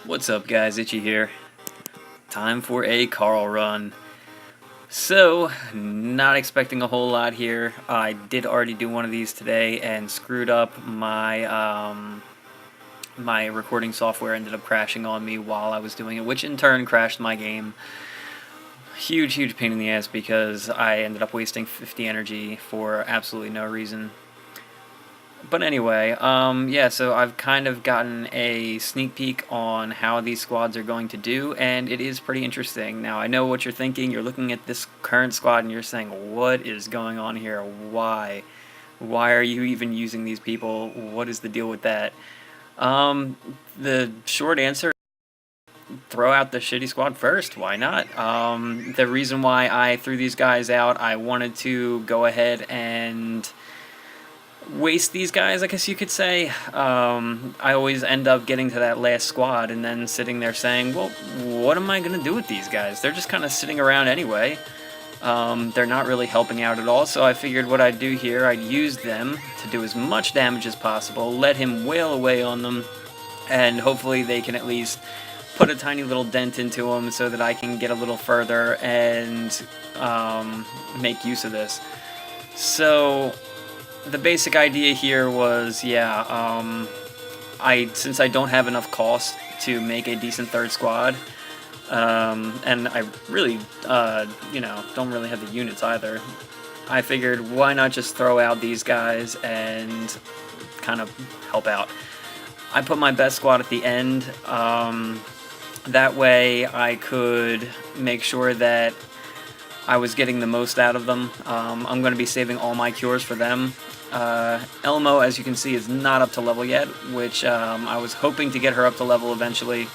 What's up guys, Itchy here. Time for a Karl run. So, not expecting a whole lot here. I did already do one of these today and screwed up my my recording software ended up crashing on me while I was doing it, which in turn crashed my game. Huge pain in the ass because I ended up wasting 50 energy for absolutely no reason. But anyway, yeah, so I've kind of gotten a sneak peek on how these squads are going to do, and it is pretty interesting. Now, I know what you're thinking. You're looking at this current squad, and you're saying, what is going on here? Why? Why are you even using these people? What is the deal with that? The short answer, throw out the shitty squad first. Why not? The reason why I threw these guys out, I wanted to go ahead and waste these guys, I guess you could say. I always end up getting to that last squad and then sitting there saying, well, what am I going to do with these guys? They're just kind of sitting around anyway. They're not really helping out at all, so I figured what I'd do here, I'd use them to do as much damage as possible, let him wail away on them, and hopefully they can at least put a tiny little dent into them so that I can get a little further and make use of this. So the basic idea here was, yeah, since I don't have enough cost to make a decent third squad, and I really, don't really have the units either, I figured why not just throw out these guys and kind of help out. I put my best squad at the end, that way I could make sure that I was getting the most out of them. I'm going to be saving all my cures for them. Elmo, as you can see, is not up to level yet, which I was hoping to get her up to level eventually.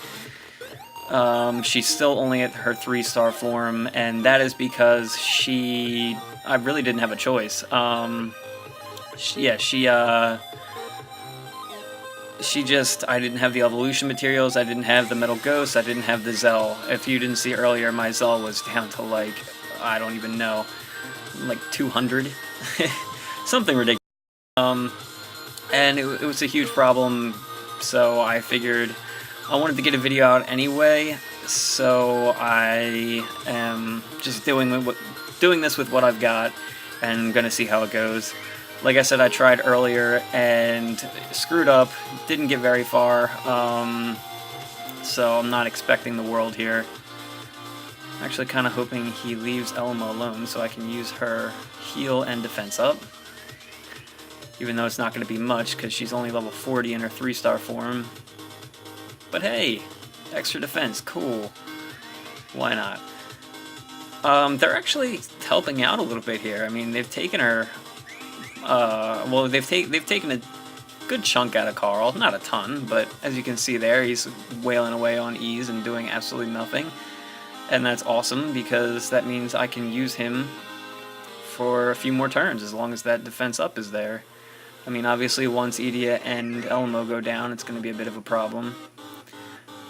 She's still only at her 3-star form, and that is because I really didn't have a choice. I didn't have the evolution materials, I didn't have the metal ghost, I didn't have the Zell. If you didn't see earlier, my Zell was down to like, I don't even know, like 200? Something ridiculous. And it was a huge problem, so I figured I wanted to get a video out anyway, so I am just doing this with what I've got and gonna see how it goes. Like I said, I tried earlier and screwed up, didn't get very far, so I'm not expecting the world here. I'm actually kind of hoping he leaves Elmo alone so I can use her heal and defense up. Even though it's not going to be much because she's only level 40 in her 3-star form. But hey, extra defense, cool. Why not? They're actually helping out a little bit here. I mean, they've taken her. Well, they've taken a good chunk out of Karl, not a ton, but as you can see there, he's wailing away on ease and doing absolutely nothing. And that's awesome because that means I can use him for a few more turns as long as that defense up is there. I mean, obviously once Idia and Elmo go down, it's going to be a bit of a problem.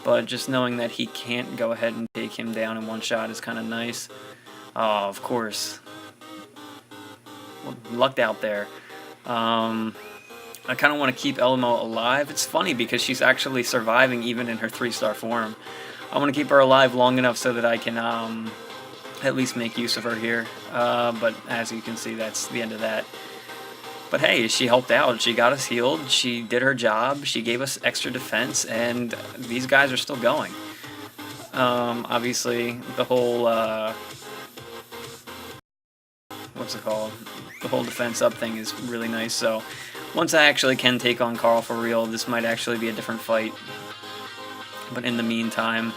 But just knowing that he can't go ahead and take him down in one shot is kind of nice. Oh, of course. Well, lucked out there. I kind of want to keep Elmo alive. It's funny because she's actually surviving even in her 3-star form. I want to keep her alive long enough so that I can at least make use of her here. But as you can see, that's the end of that. But hey, she helped out. She got us healed. She did her job. She gave us extra defense, and these guys are still going. Obviously, the whole what's it called? The whole defense up thing is really nice. So once I actually can take on Karl for real, this might actually be a different fight. But in the meantime,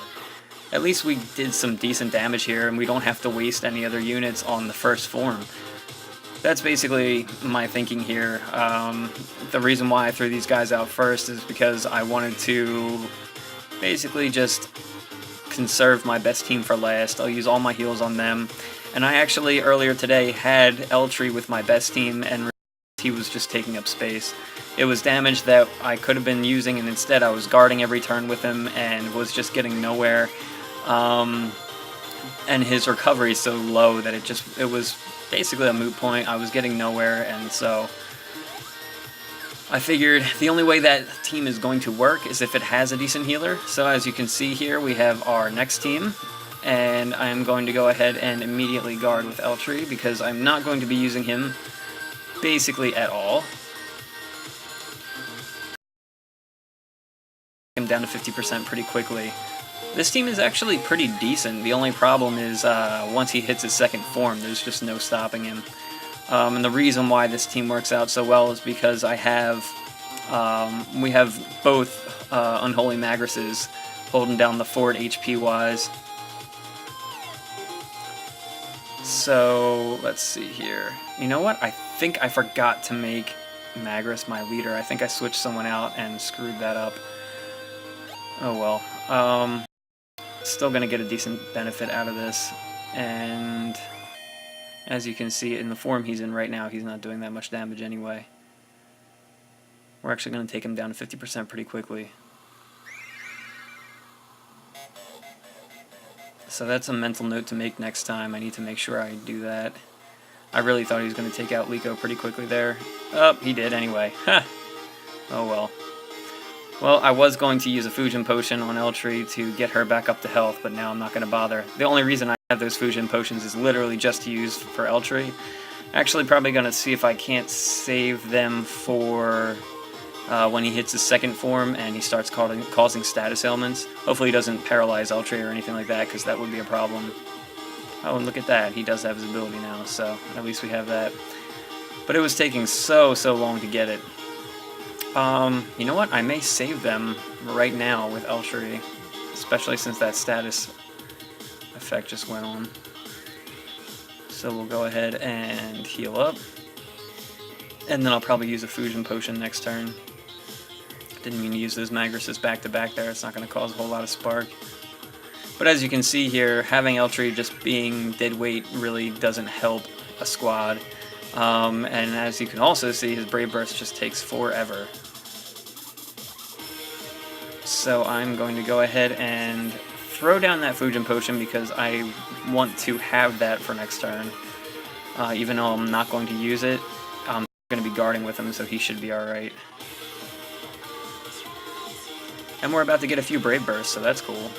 at least we did some decent damage here, and we don't have to waste any other units on the first form. That's basically my thinking here. The reason why I threw these guys out first is because I wanted to basically just conserve my best team for last. I'll use all my heals on them. And I actually, earlier today, had Eltree with my best team, and he was just taking up space. It was damage that I could have been using, and instead I was guarding every turn with him and was just getting nowhere. And his recovery is so low that it was basically a moot point. I was getting nowhere, and so I figured the only way that team is going to work is if it has a decent healer. So as you can see here, we have our next team, and I'm going to go ahead and immediately guard with Eltree because I'm not going to be using him basically at all. Him down to 50% pretty quickly. This team is actually pretty decent. The only problem is once he hits his second form, there's just no stopping him. And the reason why this team works out so well is because we have both Unholy Magresses holding down the fort HP-wise. So, let's see here. You know what? I think I forgot to make Magress my leader. I think I switched someone out and screwed that up. Oh well. Still going to get a decent benefit out of this. And as you can see, in the form he's in right now, he's not doing that much damage anyway. We're actually going to take him down to 50% pretty quickly. So that's a mental note to make next time. I need to make sure I do that. I really thought he was going to take out Liko pretty quickly there. Oh, he did anyway. Ha! Oh well. Well, I was going to use a Fusion Potion on Eltree to get her back up to health, but now I'm not going to bother. The only reason I have those Fusion Potions is literally just to use for Eltree. Actually, probably going to see if I can't save them for when he hits his second form and he starts causing status ailments. Hopefully he doesn't paralyze Eltree or anything like that, because that would be a problem. Oh, and look at that. He does have his ability now, so at least we have that. But it was taking so long to get it. You know what? I may save them right now with Eltree, especially since that status effect just went on. So we'll go ahead and heal up. And then I'll probably use a Fusion Potion next turn. Didn't mean to use those Magresses back to back there. It's not going to cause a whole lot of spark. But as you can see here, having Eltree just being dead weight really doesn't help a squad. And as you can also see, his Brave Burst just takes forever. So I'm going to go ahead and throw down that Fusion Potion because I want to have that for next turn. Even though I'm not going to use it, I'm going to be guarding with him, so he should be alright. And we're about to get a few Brave Bursts, so that's cool.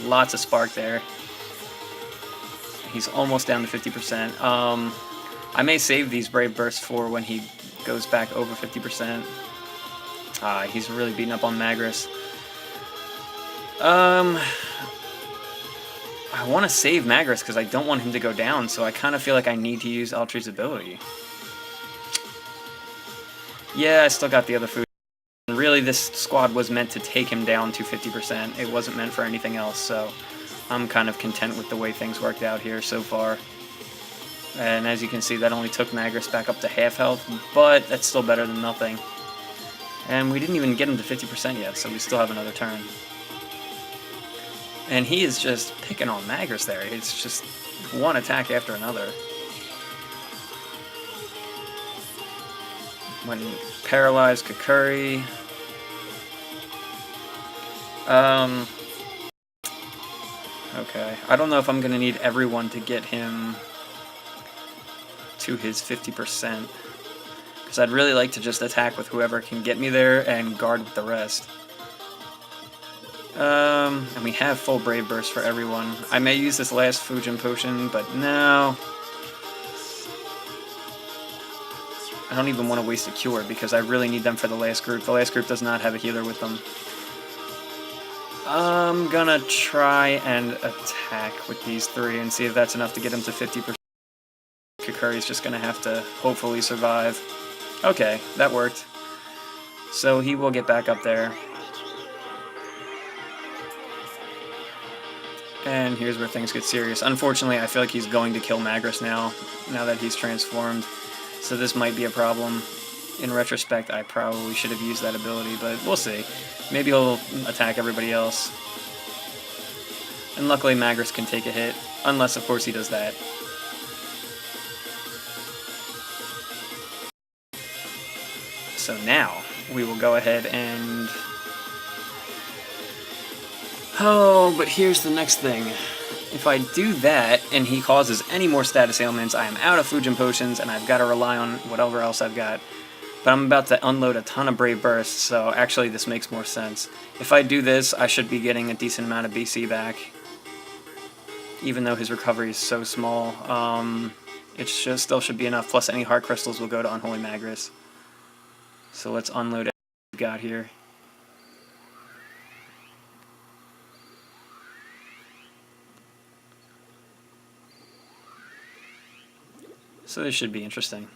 Lots of spark there. He's almost down to 50%. I may save these Brave Bursts for when he goes back over 50%. He's really beating up on Magress. I want to save Magress because I don't want him to go down, so I kind of feel like I need to use Eltree's ability. Yeah, I still got the other food. Really, this squad was meant to take him down to 50%. It wasn't meant for anything else, so I'm kind of content with the way things worked out here so far. And as you can see, that only took Magress back up to half health, but that's still better than nothing. And we didn't even get him to 50% yet, so we still have another turn. And he is just picking on Magress there. It's just one attack after another. When paralyzed Kakuri. Okay. I don't know if I'm going to need everyone to get him to his 50%. Because I'd really like to just attack with whoever can get me there and guard with the rest. And we have full Brave Burst for everyone. I may use this last Fusion Potion, but no. I don't even want to waste a Cure because I really need them for the last group. The last group does not have a healer with them. I'm gonna try and attack with these three and see if that's enough to get him to 50%. Kakuri's just gonna have to hopefully survive. Okay, that worked. So he will get back up there. And here's where things get serious. Unfortunately, I feel like he's going to kill Magress now that he's transformed. So this might be a problem. In retrospect, I probably should have used that ability, but we'll see. Maybe he'll attack everybody else. And luckily Magress can take a hit, unless of course he does that. So now, we will go ahead and... Oh, but here's the next thing. If I do that, and he causes any more status ailments, I am out of Fusion Potions, and I've got to rely on whatever else I've got. But I'm about to unload a ton of Brave Bursts, so actually this makes more sense. If I do this, I should be getting a decent amount of BC back. Even though his recovery is so small, it still should be enough, plus any Heart Crystals will go to Unholy Magris. So let's unload everything we've got here. So this should be interesting.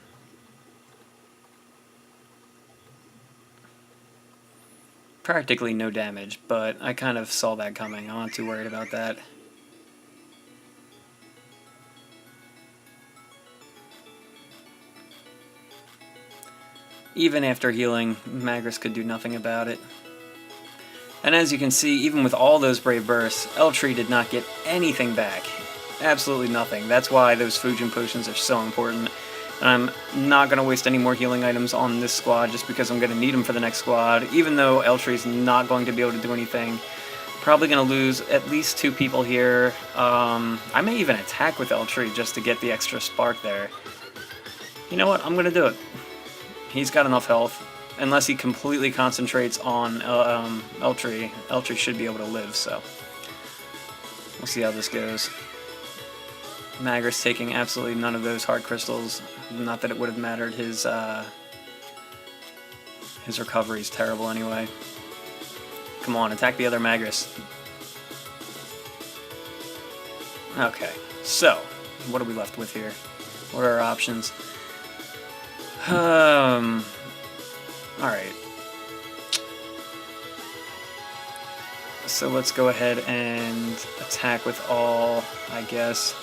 Practically no damage, but I kind of saw that coming. I'm not too worried about that. Even after healing, Magris could do nothing about it. And as you can see, even with all those Brave Bursts, Eltree did not get anything back. Absolutely nothing. That's why those Fujin Potions are so important. And I'm not going to waste any more healing items on this squad just because I'm going to need them for the next squad. Even though Eltree's not going to be able to do anything. Probably going to lose at least 2 people here. I may even attack with Eltree just to get the extra spark there. You know what? I'm going to do it. He's got enough health. Unless he completely concentrates on Eltree, Eltree should be able to live, so we'll see how this goes. Magris taking absolutely none of those Heart Crystals. Not that it would have mattered. His recovery is terrible anyway. Come on, attack the other Magris. Okay, so what are we left with here? What are our options? Alright. So let's go ahead and attack with all, I guess.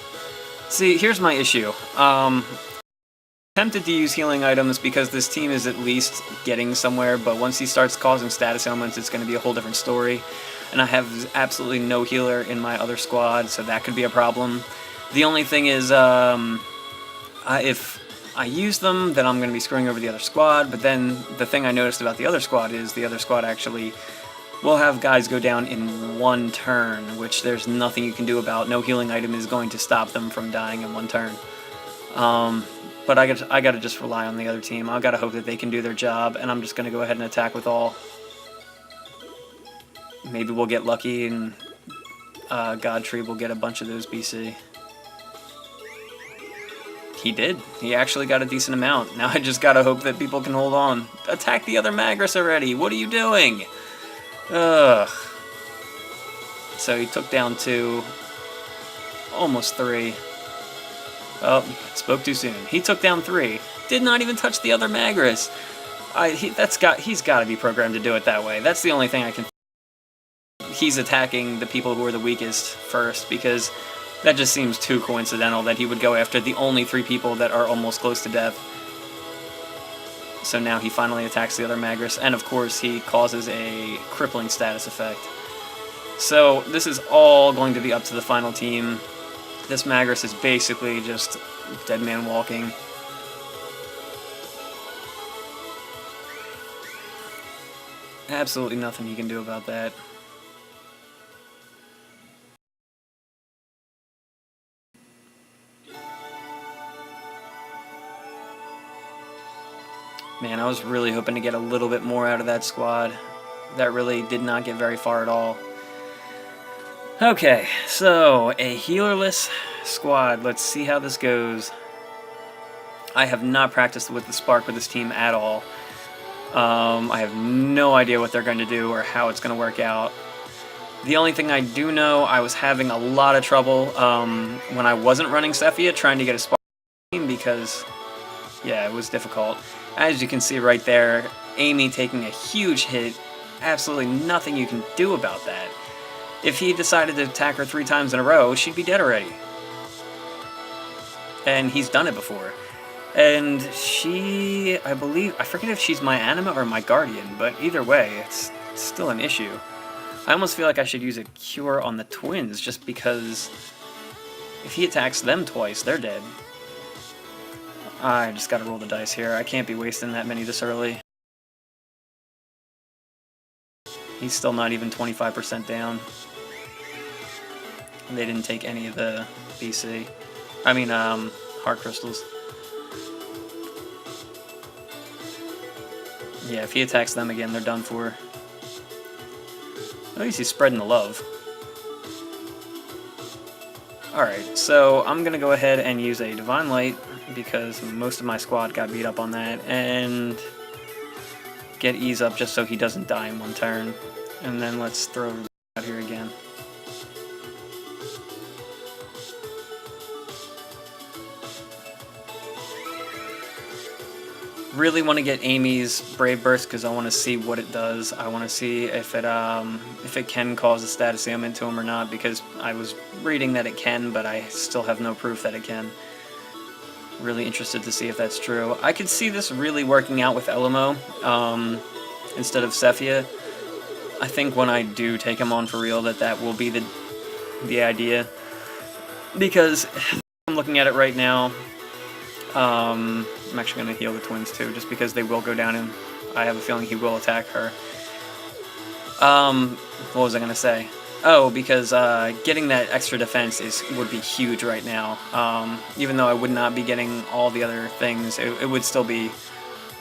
See, here's my issue. Tempted to use healing items because this team is at least getting somewhere, but once he starts causing status ailments, it's going to be a whole different story. And I have absolutely no healer in my other squad, so that could be a problem. The only thing is, if I use them, then I'm going to be screwing over the other squad, but then the thing I noticed about the other squad is the other squad actually will have guys go down in 1 turn, which there's nothing you can do about. No healing item is going to stop them from dying in 1 turn. But I gotta just rely on the other team. I gotta hope that they can do their job, and I'm just gonna go ahead and attack with all. Maybe we'll get lucky and Godtree will get a bunch of those BC. He did. He actually got a decent amount. Now I just gotta hope that people can hold on. Attack the other Magris already! What are you doing? Ugh. So he took down 2. Almost 3. Oh, spoke too soon. He took down 3. Did not even touch the other Magris. He's got to be programmed to do it that way. That's the only thing I can. He's attacking the people who are the weakest first, because that just seems too coincidental that he would go after the only 3 people that are almost close to death. So now he finally attacks the other Magris, and of course he causes a crippling status effect. So this is all going to be up to the final team. This Magris is basically just dead man walking. Absolutely nothing he can do about that. Man, I was really hoping to get a little bit more out of that squad. That really did not get very far at all. Okay, so a healerless squad. Let's see how this goes. I have not practiced with the Spark with this team at all. I have no idea what they're going to do or how it's going to work out. The only thing I do know, I was having a lot of trouble when I wasn't running Cephia trying to get a Spark team because, yeah, it was difficult. As you can see right there, Amy taking a huge hit. Absolutely nothing you can do about that. If he decided to attack her 3 times in a row, she'd be dead already. And he's done it before. And she, I believe, I forget if she's my Anima or my Guardian, but either way, it's still an issue. I almost feel like I should use a Cure on the twins, just because if he attacks them twice, they're dead. I just gotta roll the dice here. I can't be wasting that many this early. He's still not even 25% down. They didn't take any of the BC. I mean, Heart Crystals. Yeah, if he attacks them again, they're done for. At least he's spreading the love. Alright, so I'm going to go ahead and use a Divine Light because most of my squad got beat up on that, and get ease up just so he doesn't die in one turn. And then let's throw out here again. Really want to get Amy's Brave Burst because I want to see what it does. I want to see if it can cause a status ailment to him or not, because I was reading that it can, but I still have no proof that it can. Really interested to see if that's true. I could see this really working out with Elimo instead of Cephia. I think when I do take him on for real, that will be the idea, because I'm looking at it right now. I'm actually going to heal the twins too, just because they will go down, and I have a feeling he will attack her. What was I going to say? Oh, because getting that extra defense would be huge right now. Even though I would not be getting all the other things, it would still be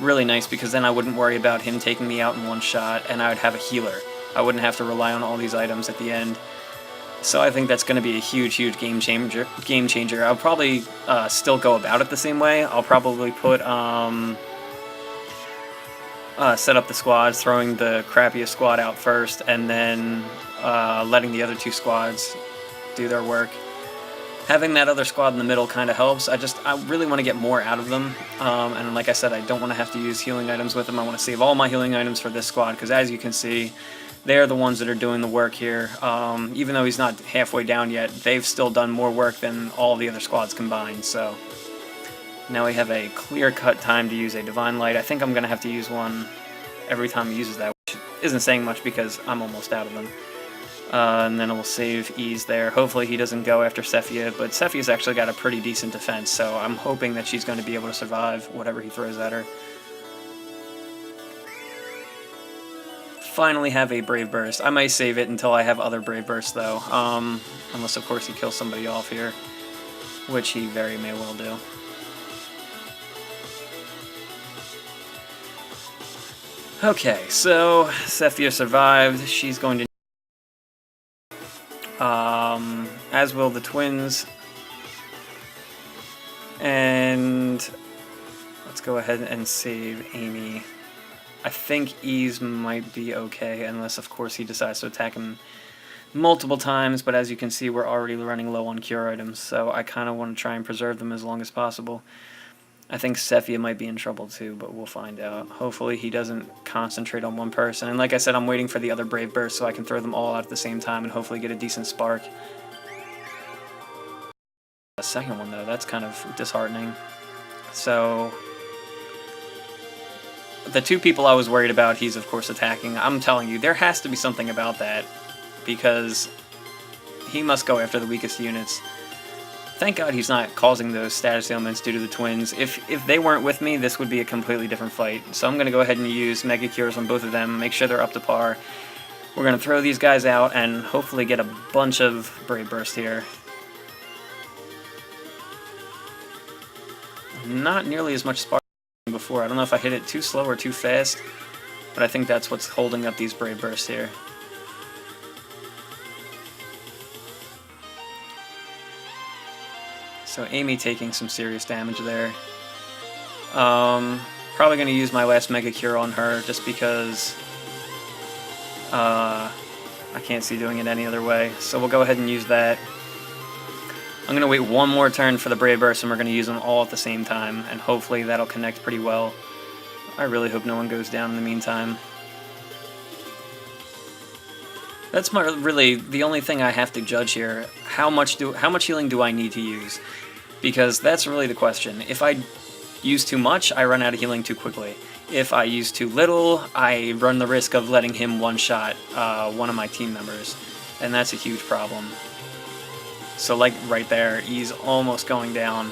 really nice, because then I wouldn't worry about him taking me out in one shot, and I would have a healer. I wouldn't have to rely on all these items at the end. So I think that's going to be a huge game changer. I'll probably still go about it the same way. I'll probably put set up the squads, throwing the crappiest squad out first, and then letting the other two squads do their work. Having that other squad in the middle kind of helps. I really want to get more out of them, and like I said, I don't want to have to use healing items with them. I want to save all my healing items for this squad, because as you can see, they're the ones that are doing the work here. Even though he's not halfway down yet, they've still done more work than all the other squads combined. So now we have a clear-cut time to use a Divine Light. I think I'm going to have to use one every time he uses that, which isn't saying much because I'm almost out of them. And then we'll save ease there. Hopefully he doesn't go after Cephia, but Cephia's actually got a pretty decent defense, so I'm hoping that she's going to be able to survive whatever he throws at her. Finally have a Brave Burst. I might save it until I have other Brave Bursts though, unless of course he kills somebody off here, which he very may well do. Okay, so Cephia survived. She's going to as will the twins, and let's go ahead and save Amy. I think ease might be okay, unless of course he decides to attack him multiple times, but as you can see we're already running low on cure items, so I kind of want to try and preserve them as long as possible. I think Cephia might be in trouble too, but we'll find out. Hopefully he doesn't concentrate on one person, and like I said, I'm waiting for the other Brave Burst so I can throw them all out at the same time and hopefully get a decent spark. The second one though, that's kind of disheartening. So the two people I was worried about, he's of course attacking. I'm telling you, there has to be something about that, because he must go after the weakest units. Thank God he's not causing those status ailments due to the twins. If they weren't with me, this would be a completely different fight. So I'm going to go ahead and use Mega Cures on both of them, make sure they're up to par. We're going to throw these guys out and hopefully get a bunch of Brave Burst here. Not nearly as much spark as before. I don't know if I hit it too slow or too fast, but I think that's what's holding up these Brave Bursts here. So Amy taking some serious damage there. Probably going to use my last Mega Cure on her just because I can't see doing it any other way. So we'll go ahead and use that. I'm going to wait one more turn for the Brave Burst, and we're going to use them all at the same time, and hopefully that'll connect pretty well. I really hope no one goes down in the meantime. That's really the only thing I have to judge here. How much healing do I need to use? Because that's really the question. If I use too much, I run out of healing too quickly. If I use too little, I run the risk of letting him one-shot one of my team members, and that's a huge problem. So like right there, he's almost going down.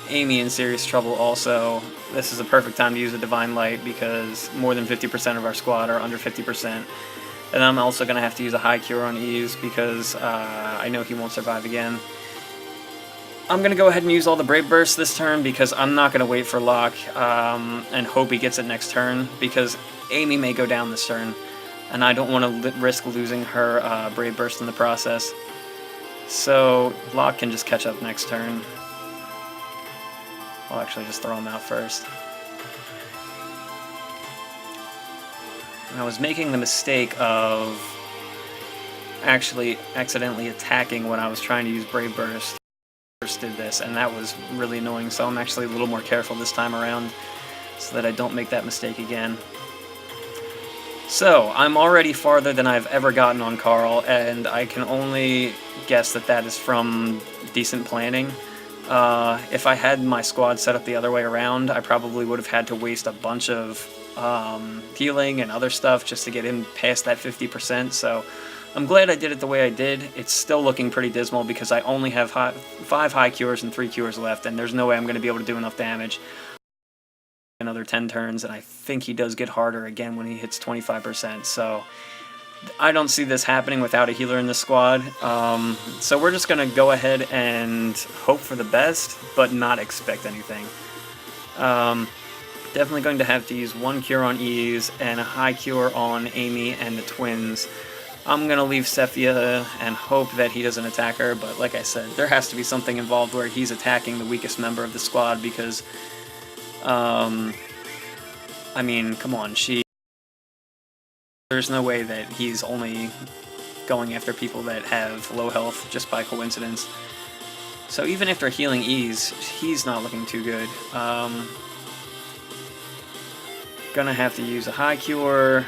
Amy in serious trouble also. This is a perfect time to use a Divine Light because more than 50% of our squad are under 50%. And I'm also going to have to use a high cure on Ease because I know he won't survive again. I'm going to go ahead and use all the Brave Bursts this turn because I'm not going to wait for Locke and hope he gets it next turn, because Amy may go down this turn, and I don't want to risk losing her Brave Burst in the process. So Locke can just catch up next turn. I'll actually just throw him out first. And I was making the mistake of actually accidentally attacking when I was trying to use Brave Burst. Did this, and that was really annoying, so I'm actually a little more careful this time around so that I don't make that mistake again. So I'm already farther than I've ever gotten on Karl, and I can only guess that that is from decent planning. If I had my squad set up the other way around, I probably would have had to waste a bunch of healing and other stuff just to get him past that 50%, so I'm glad I did it the way I did. It's still looking pretty dismal because I only have 5 high cures and 3 cures left, and there's no way I'm going to be able to do enough damage. Another 10 turns, and I think he does get harder again when he hits 25%, so I don't see this happening without a healer in the squad. So we're just going to go ahead and hope for the best, but not expect anything. Definitely going to have to use 1 cure on Ease and a high cure on Amy and the twins. I'm going to leave Sephia and hope that he doesn't attack her, but like I said, there has to be something involved where he's attacking the weakest member of the squad because, I mean, come on, there's no way that he's only going after people that have low health just by coincidence. So even after healing Ease, he's not looking too good. Gonna have to use a high cure.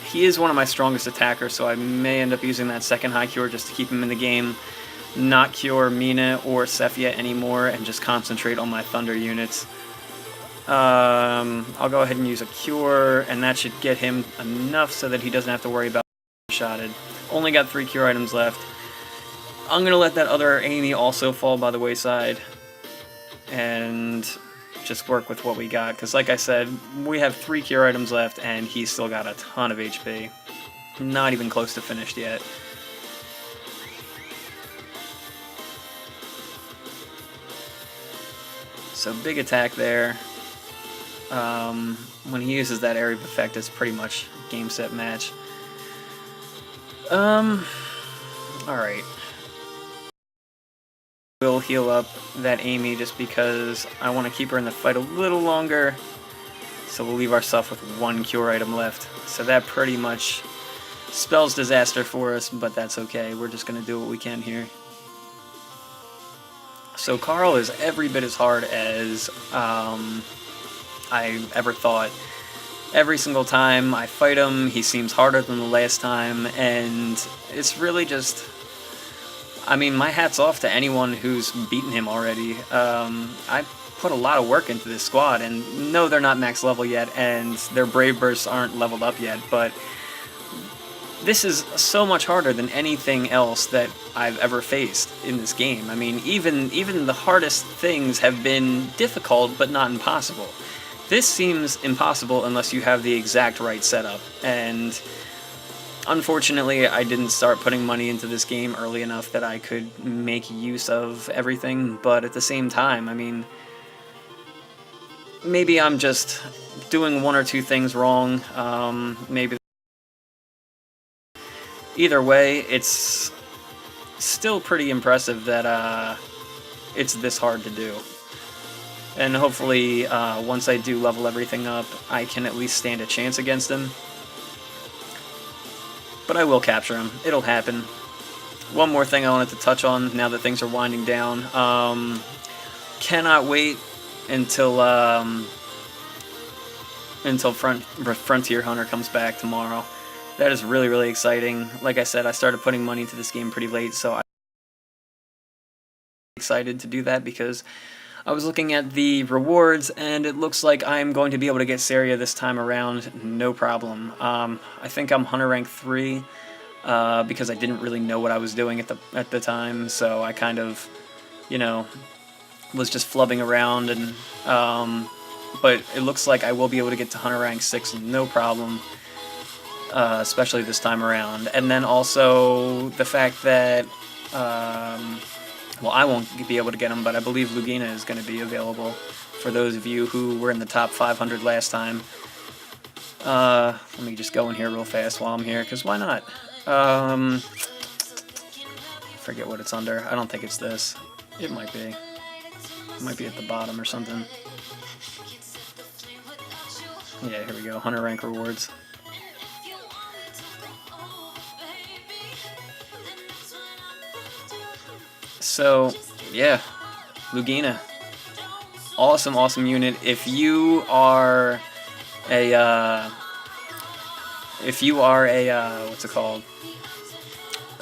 He is one of my strongest attackers, so I may end up using that second high cure just to keep him in the game, not cure Mina or Sephia anymore, and just concentrate on my Thunder units. I'll go ahead and use a cure, and that should get him enough so that he doesn't have to worry about shotted. Only got 3 cure items left. I'm going to let that other Amy also fall by the wayside, and just work with what we got, because like I said, we have 3 cure items left and he's still got a ton of HP. Not even close to finished yet. So big attack there. When he uses that area of effect, it's pretty much game set match. Alright. We'll heal up that Amy just because I want to keep her in the fight a little longer. So we'll leave ourselves with 1 cure item left. So that pretty much spells disaster for us, but that's okay. We're just going to do what we can here. So Karl is every bit as hard as I ever thought. Every single time I fight him, he seems harder than the last time, and it's really just... I mean, my hat's off to anyone who's beaten him already. I put a lot of work into this squad, and no, they're not max level yet, and their Brave Bursts aren't leveled up yet, but this is so much harder than anything else that I've ever faced in this game. I mean, even the hardest things have been difficult, but not impossible. This seems impossible unless you have the exact right setup, and unfortunately, I didn't start putting money into this game early enough that I could make use of everything, but at the same time, I mean, maybe I'm just doing 1 or 2 things wrong, maybe. Either way, it's still pretty impressive that it's this hard to do. And hopefully, once I do level everything up, I can at least stand a chance against him. But I will capture him. It'll happen. One more thing I wanted to touch on now that things are winding down. Cannot wait until Frontier Hunter comes back tomorrow. That is really, really exciting. Like I said, I started putting money into this game pretty late, so I'm excited to do that because I was looking at the rewards, and it looks like I'm going to be able to get Saria this time around, no problem. I think I'm Hunter rank 3 because I didn't really know what I was doing at the time, so I kind of, you know, was just flubbing around, and but it looks like I will be able to get to Hunter rank 6, no problem, especially this time around. And then also the fact that Well, I won't be able to get him, but I believe Lugina is going to be available for those of you who were in the top 500 last time. Let me just go in here real fast while I'm here, because why not? I forget what it's under. I don't think it's this. It might be. It might be at the bottom or something. Yeah, here we go. 100 rank rewards. So, yeah, Lugina. Awesome, awesome unit. If you are what's it called?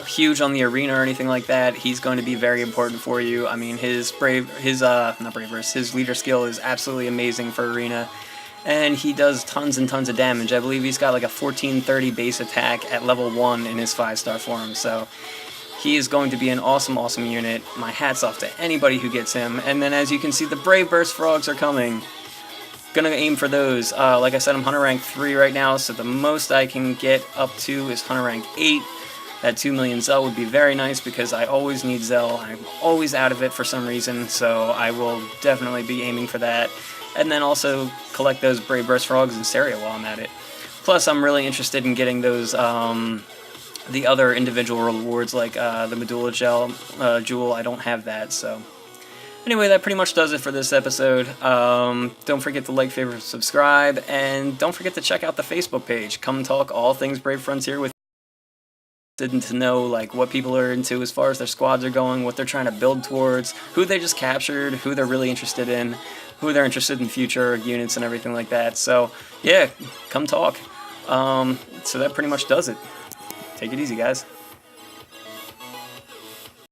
Huge on the arena or anything like that, he's going to be very important for you. I mean, his leader skill is absolutely amazing for arena, and he does tons and tons of damage. I believe he's got like a 1430 base attack at level 1 in his 5-star form, so he is going to be an awesome, awesome unit. My hat's off to anybody who gets him. And then as you can see, the Brave Burst Frogs are coming. Gonna aim for those. Like I said, I'm Hunter rank 3 right now, so the most I can get up to is Hunter rank 8. That 2 million Zell would be very nice because I always need Zell. I'm always out of it for some reason, so I will definitely be aiming for that. And then also collect those Brave Burst Frogs in Seria while I'm at it. Plus, I'm really interested in getting those the other individual rewards like the Medulla Jewel. I don't have that, so... Anyway, that pretty much does it for this episode. Don't forget to like, favorite, subscribe, and don't forget to check out the Facebook page. Come talk all things Brave Frontier with to know like what people are into as far as their squads are going, what they're trying to build towards, who they just captured, who they're really interested in, who they're interested in future units and everything like that. So yeah, come talk. So that pretty much does it. Take it easy, guys.